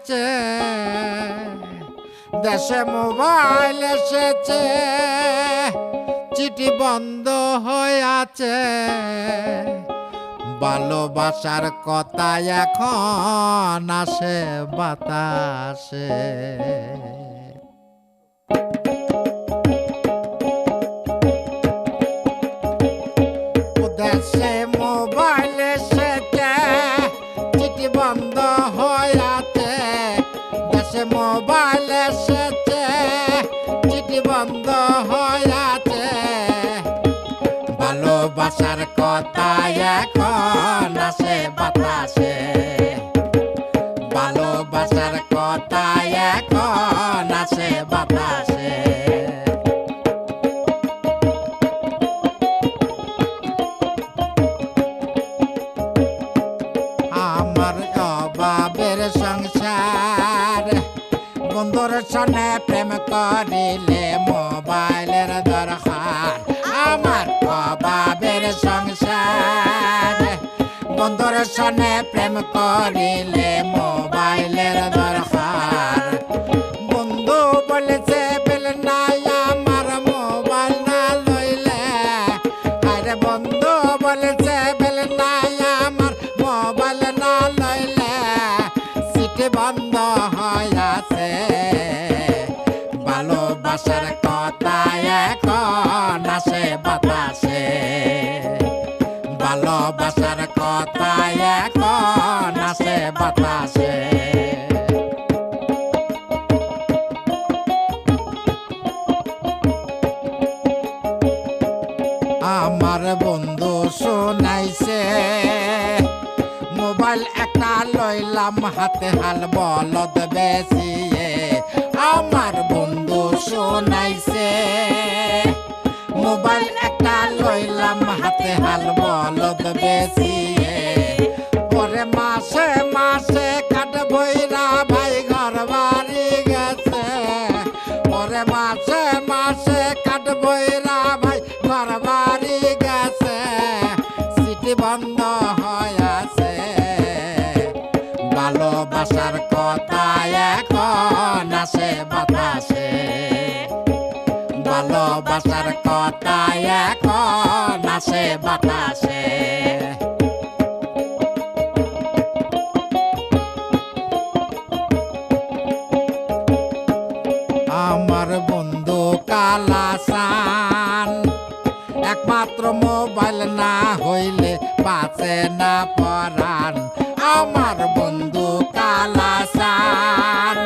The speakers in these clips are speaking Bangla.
আছে, দেশে মোবাইল এসেছে, চিঠি বন্ধ হয়ে আছে। ভালোবাসার কথা এখন আসে বাতাসে। দেশে মোবাইল এসেছে, চিঠি বন্ধ হয়ে আছে। দেশে মোবাইল এসেছে, চিঠি বন্ধ হয়ে আছে। ভালোবাসার কথা এখন আসে বাতাসে। ভালোবাসার কথা এখন আসে বাতাসে। আমার অভাবের সংসার, বন্ধুর সনে প্রেম করিলে মোবাইলের দরকার। আমার অভাবের সংসার, বন্ধুর সনে প্রেম করিলে মোবাইলের দরকার। বন্ধু বলেছে বেল নাই আমার মোবাইল না লইলে। আরে বন্ধু বলেছে বেল নাই আমার মোবাইল না লইলে। সিটি বন্ধ হয়ে আছে। ভালোবাসার কথা এখন আসে বাতাসে। ভালোবাসার কথা এখন আসে বাতাসে। আমার বন্ধু শোনাইছে, মোবাইল একটা লইলাম হাতে হাল বলদ বেশিয়ে। আমার বন্ধু শোনাইছে, মোবাইল একটা লইলাম হাতে হাল বলদ বেশিয়ে। পরে মাসে মাসে কাট বইরা ভাই ঘর বাড়ি গেছে। পরে মাসে মাসে কাট বইরা ভাই ঘর বাড়ি গেছে। সিটি বন্ধ হয়ে আছে। ভালোবাসার কথা এখন আসে বাতাসে। ভালোবাসার কথা এখন আসে বাতাসে। আমার বন্ধু কালাসান, একমাত্র মোবাইল না হইলে বাঁচে না পরাণ। আমার বন্ধু কালাসান,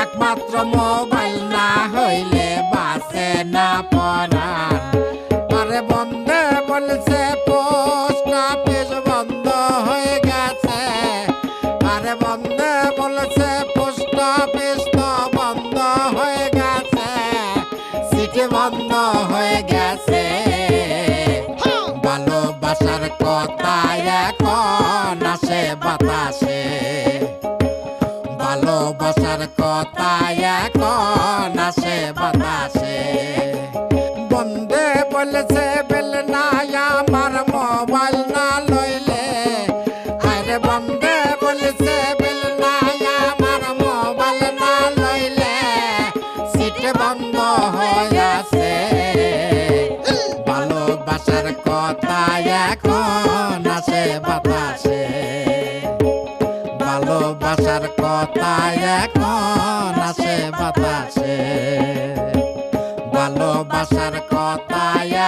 একমাত্র মোবাইল না হইলে বাঁচে না পরাণ। আরে বন্ধে বলছে পোস্ট অফিস বন্ধ হয়ে গেছে। আরে বন্ধে বলছে পোস্ট অফিস তো বন্ধ হয়ে গেছে। সিটি বন্ধ হয়ে গেছে। ভালোবাসার কথা এখন আসে বাতাসে। ভালোবাসার কথা এখন আসে বাতাসে। বন্ধে বলেছে বেল নাই আমার মোবাইল না লইলে। আরে বন্ধে বলেছে বেল নাই আমার মোবাইল না লইলে। সিট বন্ধ হয়ে আছে। ভালোবাসার কথা এখন আসে বাতাসে। ভালোবাসার কথা এখন আসে বাতাসে। ভালোবাসার কথা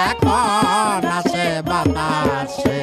এখন আসে বাতাসে।